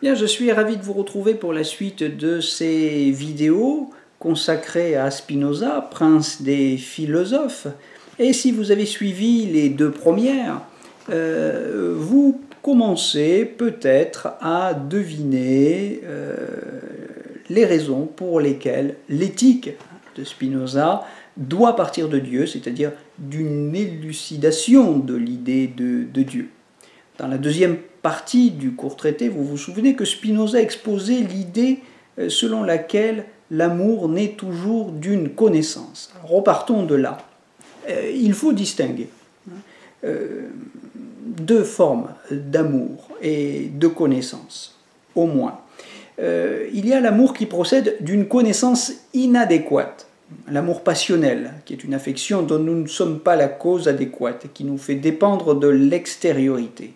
Bien, je suis ravi de vous retrouver pour la suite de ces vidéos consacrées à Spinoza, prince des philosophes. Et si vous avez suivi les deux premières, vous commencez peut-être à deviner les raisons pour lesquelles l'éthique de Spinoza doit partir de Dieu, c'est-à-dire d'une élucidation de l'idée de Dieu. Dans la deuxième partie du court traité, vous vous souvenez que Spinoza exposait l'idée selon laquelle l'amour naît toujours d'une connaissance. Alors, repartons de là. Il faut distinguer deux formes d'amour et de connaissance, au moins. Il y a l'amour qui procède d'une connaissance inadéquate, l'amour passionnel, qui est une affection dont nous ne sommes pas la cause adéquate et qui nous fait dépendre de l'extériorité.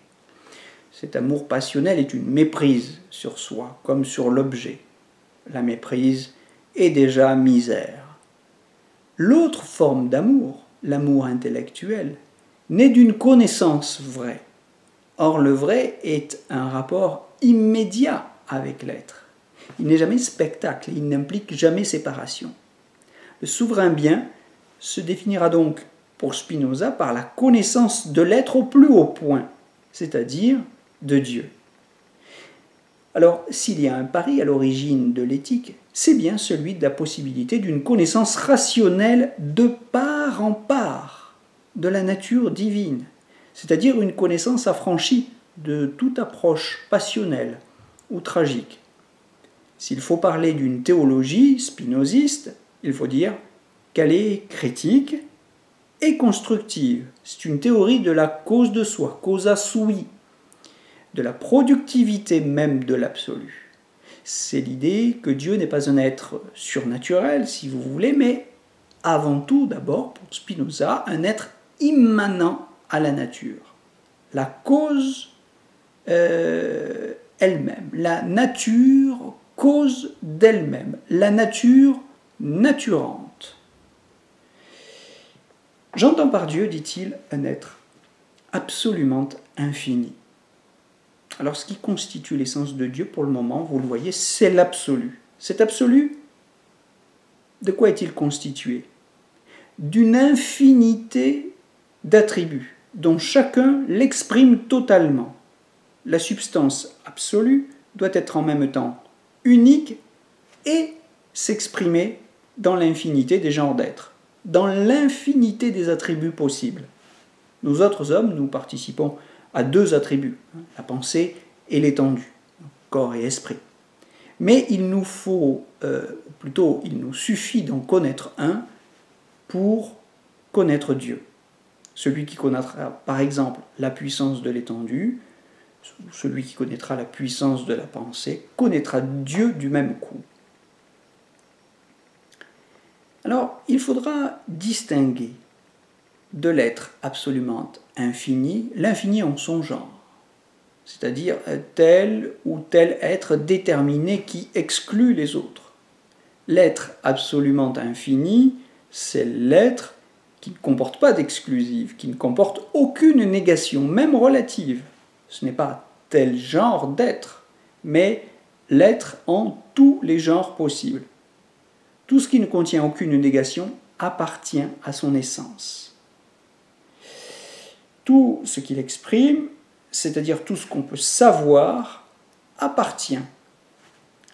Cet amour passionnel est une méprise sur soi, comme sur l'objet. La méprise est déjà misère. L'autre forme d'amour, l'amour intellectuel, naît d'une connaissance vraie. Or, le vrai est un rapport immédiat avec l'être. Il n'est jamais spectacle, il n'implique jamais séparation. Le souverain bien se définira donc pour Spinoza par la connaissance de l'être au plus haut point, c'est-à-dire de Dieu. Alors, s'il y a un pari à l'origine de l'éthique, c'est bien celui de la possibilité d'une connaissance rationnelle de part en part de la nature divine, c'est-à-dire une connaissance affranchie de toute approche passionnelle ou tragique. S'il faut parler d'une théologie spinoziste, il faut dire qu'elle est critique et constructive. C'est une théorie de la cause de soi, causa sui, de la productivité même de l'absolu. C'est l'idée que Dieu n'est pas un être surnaturel, si vous voulez, mais avant tout, d'abord, pour Spinoza, un être immanent à la nature. La cause elle-même, la nature cause d'elle-même, la nature naturante. J'entends par Dieu, dit-il, un être absolument infini. Alors, ce qui constitue l'essence de Dieu, pour le moment, vous le voyez, c'est l'absolu. Cet absolu, de quoi est-il constitué? D'une infinité d'attributs, dont chacun l'exprime totalement. La substance absolue doit être en même temps unique et s'exprimer dans l'infinité des genres d'êtres, dans l'infinité des attributs possibles. Nous autres hommes, nous participons à deux attributs, la pensée et l'étendue, corps et esprit. Mais il nous faut, plutôt il nous suffit d'en connaître un pour connaître Dieu. Celui qui connaîtra par exemple la puissance de l'étendue, celui qui connaîtra la puissance de la pensée, connaîtra Dieu du même coup. Alors, il faudra distinguer de l'être absolument infini, l'infini en son genre, c'est-à-dire tel ou tel être déterminé qui exclut les autres. L'être absolument infini, c'est l'être qui ne comporte pas d'exclusive, qui ne comporte aucune négation, même relative. Ce n'est pas tel genre d'être, mais l'être en tous les genres possibles. Tout ce qui ne contient aucune négation appartient à son essence. Tout ce qu'il exprime, c'est-à-dire tout ce qu'on peut savoir, appartient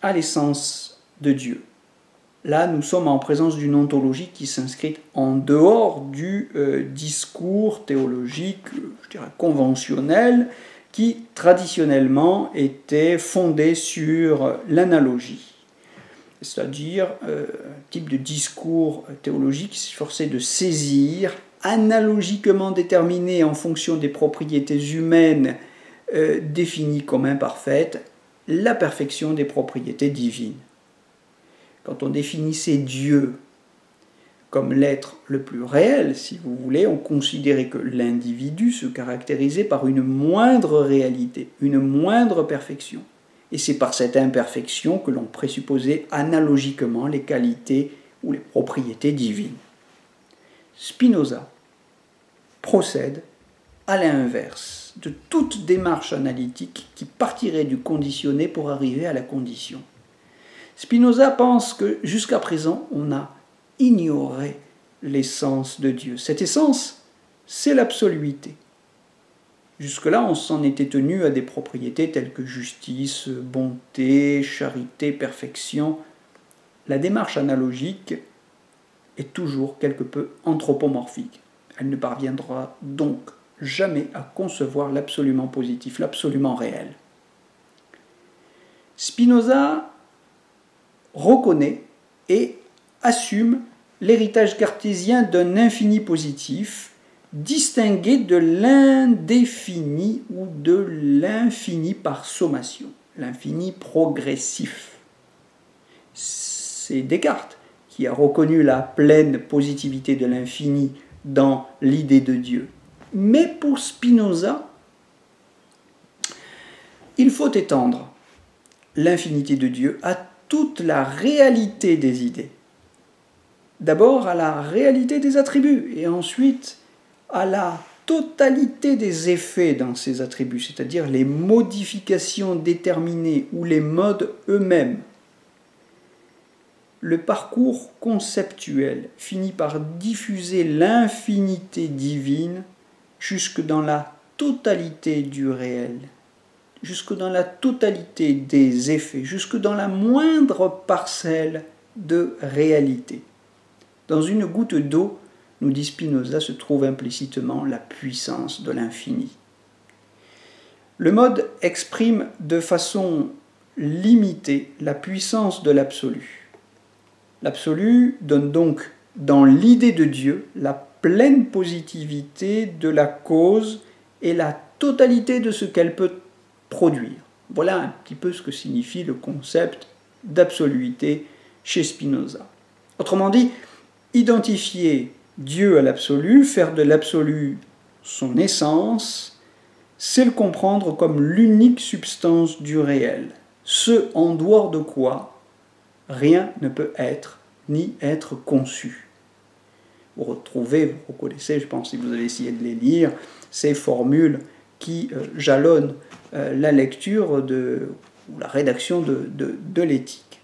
à l'essence de Dieu. Là, nous sommes en présence d'une ontologie qui s'inscrit en dehors du discours théologique, je dirais conventionnel, qui traditionnellement était fondé sur l'analogie. C'est-à-dire un type de discours théologique qui s'efforçait de saisir, analogiquement déterminé en fonction des propriétés humaines définies comme imparfaites, la perfection des propriétés divines. Quand on définissait Dieu comme l'être le plus réel, si vous voulez, on considérait que l'individu se caractérisait par une moindre réalité, une moindre perfection. Et c'est par cette imperfection que l'on présupposait analogiquement les qualités ou les propriétés divines. Spinoza procède à l'inverse. l'antithèse de toute démarche analytique qui partirait du conditionné pour arriver à la condition. Spinoza pense que jusqu'à présent, on a ignoré l'essence de Dieu. Cette essence, c'est l'absoluité. Jusque-là, on s'en était tenu à des propriétés telles que justice, bonté, charité, perfection. La démarche analogique est toujours quelque peu anthropomorphique. Elle ne parviendra donc jamais à concevoir l'absolument positif, l'absolument réel. Spinoza reconnaît et assume l'héritage cartésien d'un infini positif distingué de l'indéfini ou de l'infini par sommation, l'infini progressif. C'est Descartes qui a reconnu la pleine positivité de l'infini dans l'idée de Dieu. Mais pour Spinoza, il faut étendre l'infinité de Dieu à toute la réalité des idées. D'abord à la réalité des attributs et ensuite à la totalité des effets dans ces attributs, c'est-à-dire les modifications déterminées ou les modes eux-mêmes. Le parcours conceptuel finit par diffuser l'infinité divine jusque dans la totalité du réel, jusque dans la totalité des effets, jusque dans la moindre parcelle de réalité. Dans une goutte d'eau, nous dit Spinoza, se trouve implicitement la puissance de l'infini. Le mode exprime de façon limitée la puissance de l'absolu. L'absolu donne donc dans l'idée de Dieu la pleine positivité de la cause et la totalité de ce qu'elle peut produire. Voilà un petit peu ce que signifie le concept d'absoluité chez Spinoza. Autrement dit, identifier Dieu à l'absolu, faire de l'absolu son essence, c'est le comprendre comme l'unique substance du réel, ce en dehors de quoi rien ne peut être ni être conçu. Vous reconnaissez, je pense, si vous avez essayé de les lire, ces formules qui jalonnent la lecture ou la rédaction de l'éthique.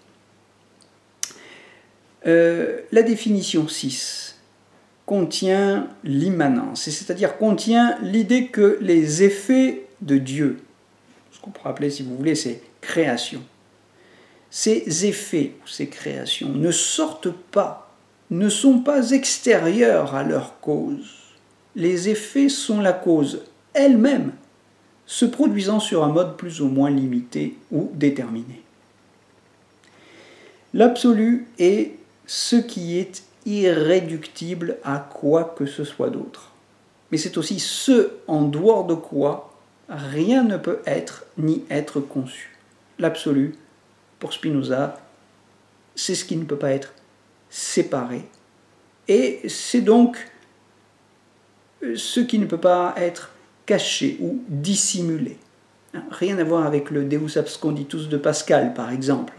La définition 6 contient l'immanence, c'est-à-dire contient l'idée que les effets de Dieu, ce qu'on pourrait appeler, si vous voulez, ces créations, ces effets, ces créations ne sortent pas, ne sont pas extérieurs à leur cause. Les effets sont la cause elle-même, se produisant sur un mode plus ou moins limité ou déterminé. L'absolu est ce qui est irréductible à quoi que ce soit d'autre. Mais c'est aussi ce en dehors de quoi rien ne peut être ni être conçu. L'absolu, pour Spinoza, c'est ce qui ne peut pas être séparé. Et c'est donc ce qui ne peut pas être caché ou dissimulé. Rien à voir avec le Deus absconditus de Pascal, par exemple.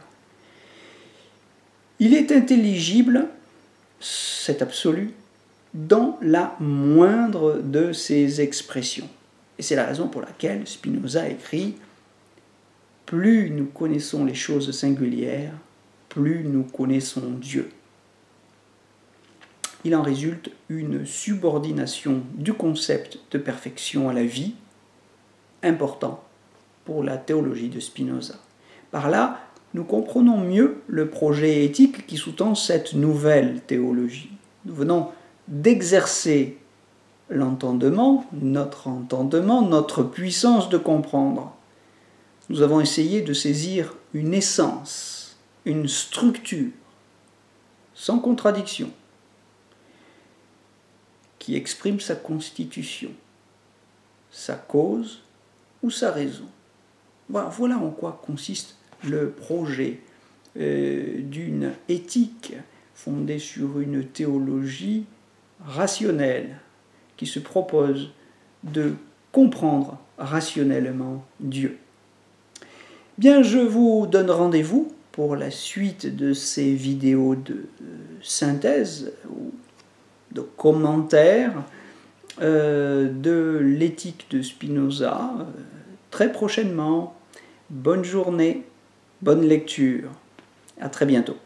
Il est intelligible, cet absolu, dans la moindre de ses expressions. Et c'est la raison pour laquelle Spinoza écrit « Plus nous connaissons les choses singulières, plus nous connaissons Dieu ». Il en résulte une subordination du concept de perfection à la vie, important pour la théologie de Spinoza. Par là, nous comprenons mieux le projet éthique qui sous-tend cette nouvelle théologie. Nous venons d'exercer l'entendement, notre puissance de comprendre. Nous avons essayé de saisir une essence, une structure, sans contradiction, qui exprime sa constitution, sa cause ou sa raison. Voilà en quoi consiste le projet d'une éthique fondée sur une théologie rationnelle qui se propose de comprendre rationnellement Dieu. Bien, je vous donne rendez-vous pour la suite de ces vidéos de synthèse ou de commentaires de l'éthique de Spinoza très prochainement. Bonne journée, bonne lecture, à très bientôt.